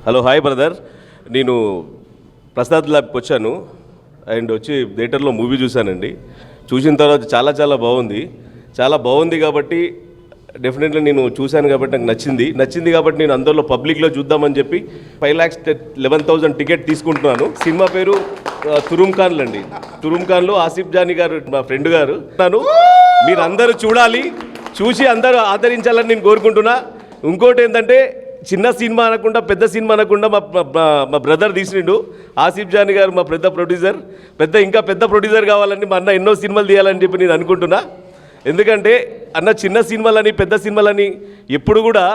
Hello hi brother, నేను ప్రసాద్ ల్యాబ్కి వచ్చాను అండ్ వచ్చి థియేటర్లో మూవీ చూశానండి. చూసిన తర్వాత చాలా బాగుంది కాబట్టి డెఫినెట్లీ నేను చూశాను కాబట్టి నాకు నచ్చింది కాబట్టి నేను అందరిలో పబ్లిక్లో చూద్దామని చెప్పి 5,11,000 టికెట్ తీసుకుంటున్నాను. సినిమా పేరు తురుమ్ ఖాన్లు అండి. తురుమ్ ఖాన్లో ఆసిఫ్ జానీ గారు మా ఫ్రెండ్ గారు. మీరు అందరూ చూసి అందరూ ఆదరించాలని నేను కోరుకుంటున్నా. ఇంకోటి ఏంటంటే చిన్న సినిమా అనకుండా పెద్ద సినిమా అనకుండా మా బ్రదర్ తీసిండు ఆసిఫ్ జానీ గారు, మా పెద్ద ప్రొడ్యూసర్. ఇంకా పెద్ద ప్రొడ్యూసర్ కావాలని మా అన్న ఎన్నో సినిమాలు తీయాలని చెప్పి నేను అనుకుంటున్నా. ఎందుకంటే అన్న చిన్న సినిమాలని పెద్ద సినిమాలని ఎప్పుడు కూడా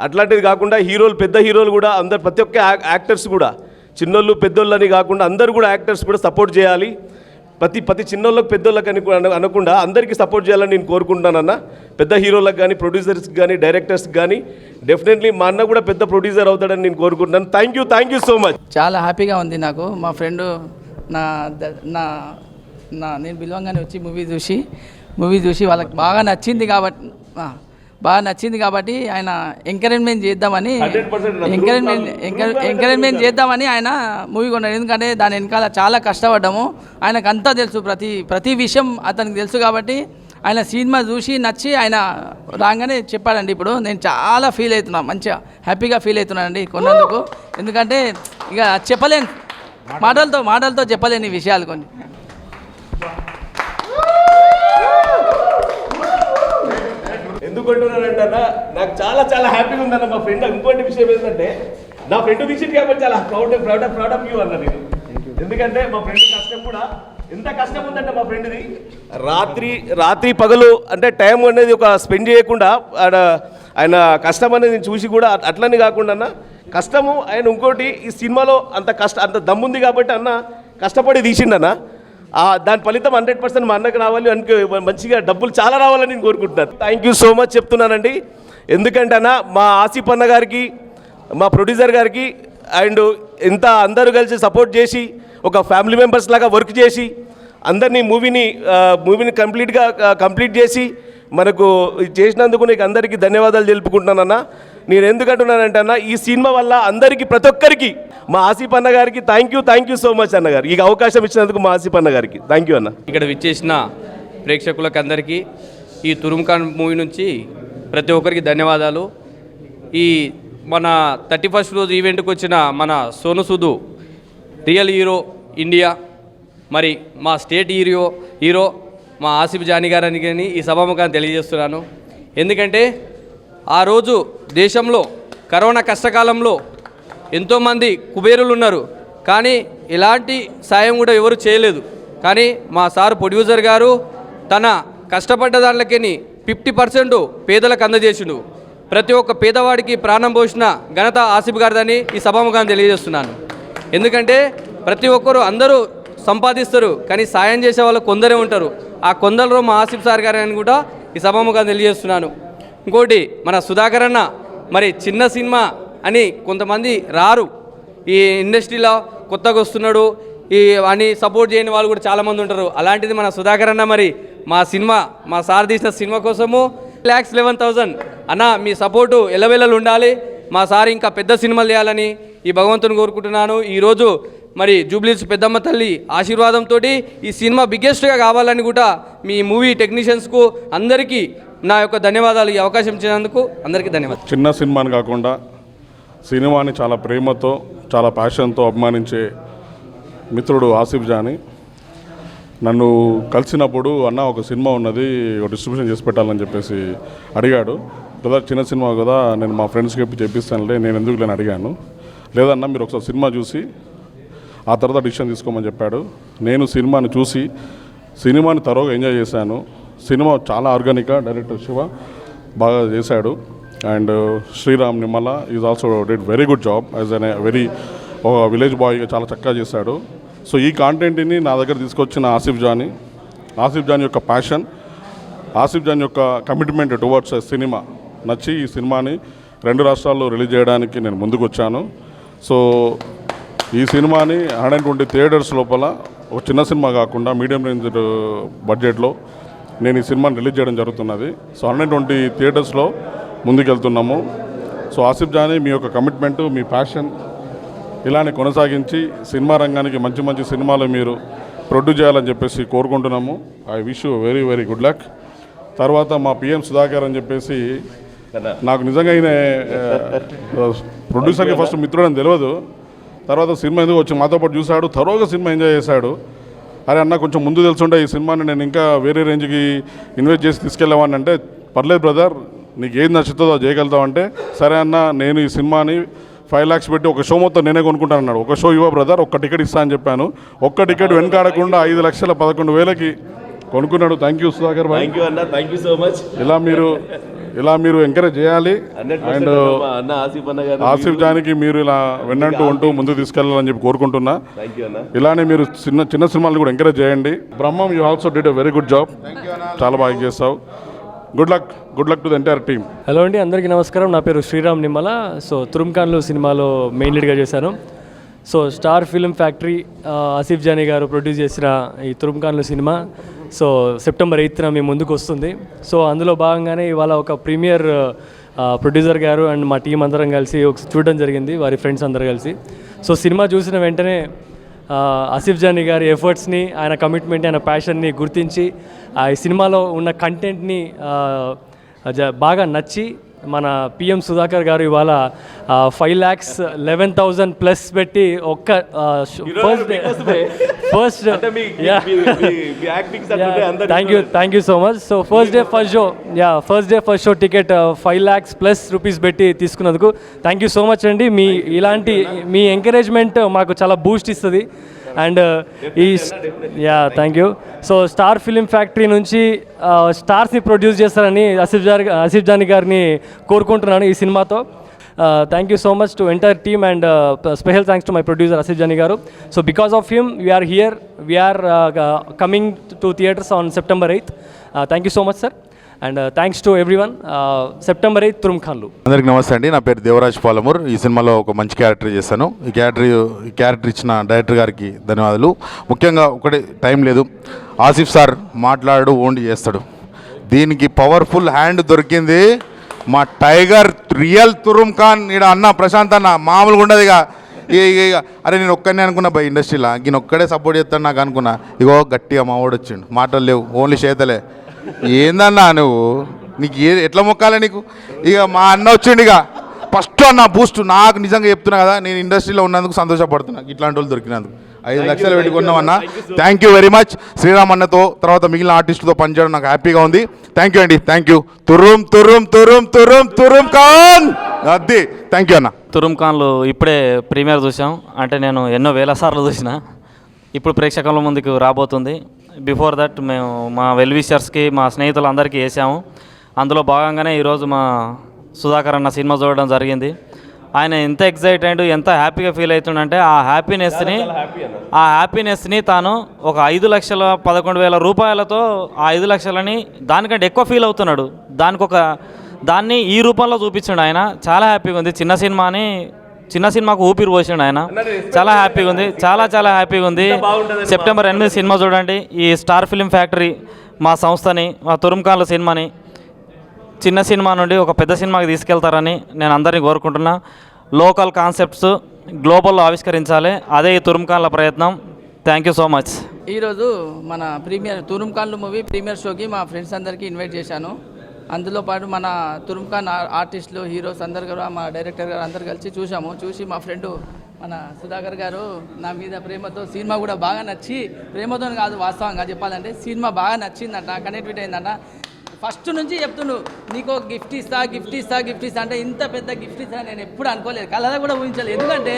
అట్లాంటిది కాకుండా పెద్ద హీరోలు కూడా అందరు ప్రతి ఒక్క యాక్టర్స్ కూడా చిన్నోళ్ళు పెద్దోళ్ళని కాకుండా అందరూ కూడా యాక్టర్స్ కూడా సపోర్ట్ చేయాలి. ప్రతి చిన్నోళ్ళకి పెద్దోళ్ళకి అనకుండా అందరికీ సపోర్ట్ చేయాలని నేను కోరుకుంటున్నానన్న. పెద్ద హీరోలకు కానీ ప్రొడ్యూసర్స్కి కానీ డైరెక్టర్స్కి కానీ డెఫినెట్లీ మా అన్న కూడా పెద్ద ప్రొడ్యూసర్ అవుతాడని నేను కోరుకుంటున్నాను. Thank you so much. చాలా హ్యాపీగా ఉంది నాకు. మా ఫ్రెండ్ నేను పిలవంగానే వచ్చి మూవీ చూసి వాళ్ళకి బాగా నచ్చింది కాబట్టి ఆయన ఎంకరేజ్మెంట్ చేద్దామని ఆయన మూవీ కొన్నాడు. ఎందుకంటే దాని వెనకాల చాలా కష్టపడ్డాము. ఆయనకు అంతా తెలుసు, ప్రతి విషయం అతనికి తెలుసు కాబట్టి ఆయన సినిమా చూసి నచ్చి ఆయన రాగానే చెప్పాడండి. ఇప్పుడు నేను చాలా ఫీల్ అవుతున్నాను, మంచిగా హ్యాపీగా ఫీల్ అవుతున్నానండి కొన్నందుకు. ఎందుకంటే ఇక చెప్పలేను, మాటలతో చెప్పలేని విషయాలు కొన్ని. ఎందుకు అంటున్నానంటన్నా, నాకు చాలా హ్యాపీగా ఉందన్న. మా ఫ్రెండ్ ఇంకోటి విషయం ఏంటంటే నా ఫ్రెండ్ తీసింది కాబట్టి చాలా ప్రౌడ్ ఆఫ్ యూ అన్న నేను. ఎందుకంటే మా ఫ్రెండ్ కష్టం కూడా ఎంత కష్టం ఉందంటే మా ఫ్రెండ్ది రాత్రి పగలు అంటే టైం అనేది ఒక స్పెండ్ చేయకుండా ఆయన కష్టం అనేది చూసి కూడా అట్లని కాకుండా అన్న కష్టము ఆయన ఇంకోటి ఈ సినిమాలో అంత దమ్ముంది కాబట్టి అన్న కష్టపడి తీసిండన్న. దాని ఫలితం 100% మా అన్నకు రావాలి, మంచిగా డబ్బులు చాలా రావాలని నేను కోరుకుంటున్నాను. థ్యాంక్ యూ సో మచ్ చెప్తున్నానండి. ఎందుకంటే అన్న మా ఆసిఫ్ అన్న గారికి, మా ప్రొడ్యూసర్ గారికి అండ్ అందరూ కలిసి సపోర్ట్ చేసి ఒక ఫ్యామిలీ మెంబర్స్ లాగా వర్క్ చేసి అందరినీ మూవీని కంప్లీట్ చేసి మనకు చేసినందుకు నీకు అందరికీ ధన్యవాదాలు తెలుపుకుంటున్నానన్న. నేను ఎందుకంటున్నానంటే అన్న ఈ సినిమా వల్ల అందరికీ ప్రతి ఒక్కరికి మా ఆసిఫ్ అన్న గారికి థ్యాంక్ యూ సో మచ్ అన్నగారు. ఈ అవకాశం ఇచ్చినందుకు మా ఆసిఫ్ అన్న గారికి థ్యాంక్ యూ అన్న. ఇక్కడ విచ్చేసిన ప్రేక్షకులకు అందరికీ ఈ తురుమ్ ఖాన్ మూవీ నుంచి ప్రతి ఒక్కరికి ధన్యవాదాలు. ఈ మన 31st రోజు ఈవెంట్కి వచ్చిన మన Sonu Sood real hero India, మరి మా స్టేట్ హీరో మా ఆసిఫ్ జానీ గారని కానీ ఈ సభాముఖాన్ని తెలియజేస్తున్నాను. ఎందుకంటే ఆ రోజు దేశంలో కరోనా కష్టకాలంలో ఎంతోమంది కుబేరులు ఉన్నారు, కానీ ఎలాంటి సాయం కూడా ఎవరు చేయలేదు. కానీ మా సార్ ప్రొడ్యూసర్ గారు తన కష్టపడ్డ దాంట్లోకి 50% పేదలకు అందజేసిండు. ప్రతి ఒక్క పేదవాడికి ప్రాణం పోసిన ఘనత ఆసిఫ్ గారిదని ఈ సభాముఖాన్ని తెలియజేస్తున్నాను. ఎందుకంటే ప్రతి ఒక్కరు అందరూ సంపాదిస్తారు, కానీ సాయం చేసే వాళ్ళు కొందరే ఉంటారు. ఆ కొందరు మా ఆసిఫ్ సార్ గారని కూడా ఈ సభాముఖాన్ని తెలియజేస్తున్నాను. ఇంకోటి మన సుధాకర్ అన్న మరి చిన్న సినిమా అని కొంతమంది రారు, ఈ ఇండస్ట్రీలో కొత్తగా వస్తున్నాడు అని సపోర్ట్ చేయని వాళ్ళు కూడా చాలామంది ఉంటారు. అలాంటిది మన సుధాకర్ అన్న మరి మా సార్ తీసిన సినిమా కోసము 5,11,000 అన్న మీ సపోర్టు ఎల్లవెల్లలు ఉండాలి. మా సార్ ఇంకా పెద్ద సినిమాలు చేయాలని ఈ భగవంతుని కోరుకుంటున్నాను. ఈరోజు మరి జూబ్లీస్ పెద్దమ్మ తల్లి ఆశీర్వాదంతో ఈ సినిమా బిగ్గెస్ట్గా కావాలని కూడా మీ మూవీ టెక్నీషియన్స్కు అందరికీ నా యొక్క ధన్యవాదాలు. ఈ అవకాశం ఇచ్చినందుకు అందరికీ ధన్యవాదాలు. చిన్న సినిమాని కాకుండా సినిమాని చాలా ప్రేమతో చాలా ప్యాషన్తో అభిమానించే మిత్రుడు ఆసిఫ్ జానీ నన్ను కలిసినప్పుడు అన్న ఒక సినిమా ఉన్నది డిస్ట్రిబ్యూషన్ చేసి పెట్టాలని చెప్పేసి అడిగాడు. కదా చిన్న సినిమా కదా, నేను మా ఫ్రెండ్స్కి చెప్పిస్తానులే, నేను ఎందుకు లేని అడిగాను. లేదన్నా మీరు ఒకసారి సినిమా చూసి ఆ తర్వాత డిసిషన్ తీసుకోమని చెప్పాడు. నేను సినిమాని చూసి సినిమాని తరోగా ఎంజాయ్ చేశాను. సినిమా చాలా ఆర్గానిక్గా డైరెక్టర్ శివ బాగా చేశాడు. And Sriram Nimmala is also did very good job as an ఒక విలేజ్ బాయ్గా చాలా చక్కగా చేశాడు. సో ఈ కాంటెంట్ని నా దగ్గర తీసుకొచ్చిన ఆసిఫ్ జానీ యొక్క ప్యాషన్, ఆసిఫ్ జానీ యొక్క కమిట్మెంట్ టువర్డ్స్ సినిమా నచ్చి ఈ సినిమాని 2 రాష్ట్రాల్లో రిలీజ్ చేయడానికి నేను ముందుకు వచ్చాను. సో ఈ సినిమాని 120 థియేటర్స్ లోపల ఒక చిన్న సినిమా కాకుండా మీడియం రేంజ్ బడ్జెట్లో నేను ఈ సినిమాని రిలీజ్ చేయడం జరుగుతున్నది. సో 120 థియేటర్స్లో ముందుకెళ్తున్నాము. సో ఆసిఫ్ జానీ మీ యొక్క కమిట్మెంటు, మీ ప్యాషన్ ఇలానే కొనసాగించి సినిమా రంగానికి మంచి మంచి సినిమాలు మీరు ప్రొడ్యూస్ చేయాలని చెప్పేసి కోరుకుంటున్నాము. I wish you very very good luck. తర్వాత మా పిఎం సుధాకర్ అని చెప్పేసి నాకు నిజంగా ఈయన ప్రొడ్యూసర్కి ఫస్ట్ మిత్రుడు అని తెలియదు. తర్వాత సినిమా ఎందుకు వచ్చి మాతో పాటు చూశాడు, థరోగా సినిమా ఎంజాయ్ చేశాడు. అరే అన్న కొంచెం ముందు తెలుసుంటే ఈ సినిమాని నేను ఇంకా వేరే రేంజ్కి ఇన్వెస్ట్ చేసి తీసుకెళ్ళామని అంటే, పర్లేదు బ్రదర్ నీకు ఏది నచ్చుతుందో అది చేయగలుగుతావు అంటే, సరే అన్న నేను ఈ సినిమాని 5 lakhs పెట్టి ఒక షో మొత్తం నేనే కొనుక్కుంటాను అన్నాడు. ఒక షో ఇవ్వ బ్రదర్, ఒక్క టికెట్ ఇస్తా అని చెప్పాను. ఒక్క టికెట్ వెనకాడకుండా 5,11,000 కొనుక్కున్నాడు. Thank you Sudhakar Bhai. Thank you అన్న, థ్యాంక్ యూ సో మచ్. ఇలా మీరు ఎంకరేజ్ చేయాలి. అండ్ అన్న ఆసిఫ్ అన్న గారు, ఆసిఫ్ జానికి మీరు ఇలా వెన్నంటూ ముందుకు తీసుకెళ్ళాలని చెప్పి కోరుకుంటున్నా. థ్యాంక్ యూ అన్న. ఇలానే మీరు చిన్న సినిమాలు కూడా ఎంకరేజ్ చేయండి. Brahmam you also did a very good job, చాలా బాగా చేస్తావు. Good luck to the entire team. Hello అండి, అందరికీ నమస్కారం. నా పేరు శ్రీరామ్ నిమ్మల. సో తురుంఖాన్లు సినిమాలో మెయిన్ లీడ్గా చేశాను. So Star Film Factory Asif Jani గారు ప్రొడ్యూస్ చేసిన ఈ తురుంఖాన్లు సినిమా September 8th మీ ముందుకు వస్తుంది. సో అందులో భాగంగానే ఇవాళ ఒక ప్రీమియర్ ప్రొడ్యూసర్ గారు అండ్ మా టీం అందరం కలిసి చూడడం జరిగింది, వారి ఫ్రెండ్స్ అందరు కలిసి. సో సినిమా చూసిన వెంటనే ఆసిఫ్ జానీ గారి ఎఫర్ట్స్ని, ఆయన కమిట్మెంట్, ఆయన ప్యాషన్ని గుర్తించి ఈ సినిమాలో ఉన్న కంటెంట్ని బాగా నచ్చి మన పిఎం సుధాకర్ గారు ఇవాళ 5,11,000 ప్లస్ పెట్టి ఒక్క first thank you so much. So first day first show ticket 5 lakhs plus rupees పెట్టి తీసుకున్నందుకు థ్యాంక్ యూ సో మచ్ అండి. మీ ఎంకరేజ్మెంట్ మాకు చాలా బూస్ట్ ఇస్తుంది. And thank you. So star film factory నుంచి స్టార్స్ని ప్రొడ్యూస్ చేస్తారని ఆసిఫ్ జానీ గారిని కోరుకుంటున్నాను ఈ సినిమాతో. Thank you so much to entire team and special thanks to my producer Asif Jani garu. So because of him we're here, we're coming to theatres on September 8th. Thank you so much sir. And thanks to everyone. September 8th Turumkhanlu. అందరికీ నమస్తే అండి. నా పేరు దేవరాజ్ పాలమూర్. ఈ సినిమాలో ఒక మంచి character చేశాను. ఈ క్యారెక్టర్ ఇచ్చిన డైరెక్టర్ గారికి ధన్యవాదాలు. ముఖ్యంగా ఒకటి, టైం లేదు, ఆసిఫ్ సార్ మాట్లాడు ఓన్లీ చేస్తాడు. దీనికి పవర్ఫుల్ హ్యాండ్ దొరికింది మా టైగర్ రియల్ తురుంఖాన్. ఇక్కడ అన్న ప్రశాంత్ అన్న మామూలుగా ఉండదు. ఇక అరే నేను ఒక్కనే అనుకున్నా బై ఇండస్ట్రీలో, ఈయన ఒక్కడే సపోర్ట్ చేస్తాను నాకు అనుకున్నా. ఇగో గట్టిగా మా వాడు వచ్చిండు, మాటలు లేవు, ఓన్లీ చేతలే. ఏందన్నా నువ్వు, నీకు ఎట్లా మొక్కాలే నీకు? ఇక మా అన్న వచ్చిండు, ఇక ఫస్ట్ అన్న బూస్ట్. నాకు నిజంగా చెప్తున్నా కదా, నేను ఇండస్ట్రీలో ఉన్నందుకు సంతోషపడుతున్నా, ఇట్లాంటి వాళ్ళు దొరికినందుకు. 5 lakhs పెట్టుకున్నామన్నా. Thank you very much. Sriram అన్నతో తర్వాత మిగిలిన ఆర్టిస్టుతో పనిచేయడం నాకు హ్యాపీగా ఉంది. థ్యాంక్ యూ అండి, థ్యాంక్ యూ. తురుంఖాన్ అది. థ్యాంక్ యూ అన్న. తురుంఖాన్లు ఇప్పుడే ప్రీమియర్ చూసాం. అంటే నేను ఎన్నో వేల సార్లు చూసిన, ఇప్పుడు ప్రేక్షకుల ముందుకు రాబోతుంది. బిఫోర్ దట్ మేము మా వెల్ విషర్స్కి, మా స్నేహితులందరికీ వేసాము. అందులో భాగంగానే ఈరోజు మా సుధాకర్ అన్న సినిమా చూడడం జరిగింది. ఆయన ఎంత ఎక్సైటెడ్, ఎంత హ్యాపీగా ఫీల్ అవుతుండంటే ఆ హ్యాపీనెస్ని తాను ఒక 5,11,000 రూపాయలతో ఆ 5 లక్షలని దానికంటే ఎక్కువ ఫీల్ అవుతున్నాడు. దాన్ని ఈ రూపంలో చూపించాడు ఆయన. చాలా హ్యాపీగా ఉంది. చిన్న సినిమాకు ఊపిరి పోసిండు ఆయన. చాలా హ్యాపీగా ఉంది, చాలా హ్యాపీగా ఉంది. September 8 సినిమా చూడండి. ఈ స్టార్ ఫిలిం ఫ్యాక్టరీ మా సంస్థని, మా తురుంఖాన్ల సినిమాని చిన్న సినిమా నుండి ఒక పెద్ద సినిమాకి తీసుకెళ్తారని నేను అందరినీ కోరుకుంటున్నా. లోకల్ కాన్సెప్ట్స్ గ్లోబల్లో ఆవిష్కరించాలి, అదే ఈ తురుంఖాన్ల ప్రయత్నం. Thank you so much. ఈరోజు మన తురుంఖాన్లు మూవీ ప్రీమియర్ షోకి మా ఫ్రెండ్స్ అందరికీ ఇన్వైట్ చేశాను. అందులో పాటు మన తురుంఖాన్ ఆర్టిస్టులు, హీరోస్ అందరు కూడా, మా డైరెక్టర్ గారు అందరు కలిసి చూసి మా ఫ్రెండు మన సుధాకర్ గారు నా మీద ప్రేమతో, సినిమా కూడా బాగా నచ్చి, ప్రేమతో కాదు వాస్తవంగా చెప్పాలంటే సినిమా బాగా నచ్చిందంట, కనెక్టివిటీ అయిందంట. ఫస్ట్ నుంచి చెప్తుండు నీకు గిఫ్ట్ ఇస్తా అంటే ఇంత పెద్ద గిఫ్ట్ ఇస్తా నేను ఎప్పుడు అనుకోలేదు, కళలో కూడా ఊహించలేదు. ఎందుకంటే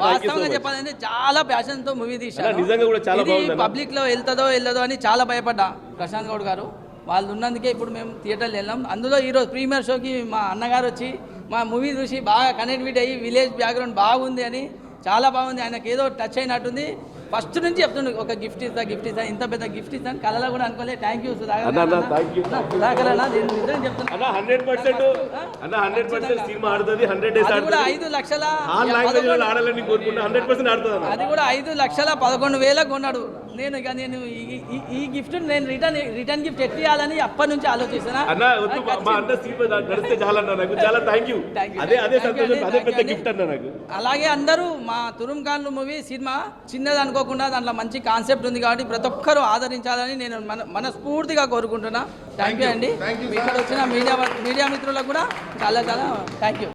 వాస్తవంగా చెప్పాలంటే చాలా ప్యాషన్తో మూవీ తీశాను. పబ్లిక్ లో వెళ్తుందో అని చాలా భయపడ్డా. ప్రశాంత్ గౌడ్ గారు వాళ్ళు ఉన్నందుకే ఇప్పుడు మేము థియేటర్లో వెళ్ళాం. అందులో ఈరోజు ప్రీమియర్ షోకి మా అన్నగారు వచ్చి మా మూవీ చూసి బాగా కనెక్టివిటీ అయ్యి విలేజ్ బ్యాక్గ్రౌండ్ బాగుంది అని, చాలా బాగుంది, ఆయనకి ఏదో టచ్ అయినట్టుంది. ఫస్ట్ నుంచి చెప్తుండే ఒక గిఫ్ట్ ఇస్తా ఇంత పెద్ద గిఫ్ట్ ఇస్తాను, కళలో కూడా అనుకోలేదు. థ్యాంక్ యూ సుధాకర్ అన్న, నేను నిజంగా చెప్తున్నా. 100% సినిమా ఆడుతుంది. 100 days అది కూడా 5,11,000 ఆడాలని కోరుకుంటే 100% ఆడుతుంది. అది కూడా 5,11,000 కొన్నాడు. నేను ఈ గిఫ్ట్ నేను రిటర్న్ గిఫ్ట్ ఎట్టియాలని అప్పటి నుంచి ఆలోచిస్తున్నా. అన్న వద్దు, మా అన్న సీట్ నడిస్తే చాలన్నా నాకు. చాలా థ్యాంక్ యూ. అదే సంతోషం, అదే పెద్ద గిఫ్ట్ అన్న నాకు. అలాగే అందరూ మా తురుంఖాన్లు మూవీ సినిమా చిన్నది అనుకోకుండా దాంట్లో మంచి కాన్సెప్ట్ ఉంది కాబట్టి ప్రతి ఒక్కరూ ఆదరించాలని నేను మనస్ఫూర్తిగా కోరుకుంటున్నా. థ్యాంక్ యూ అండి. ఇక్కడ వచ్చిన మీడియా మిత్రులకు కూడా చాలా థ్యాంక్ యూ.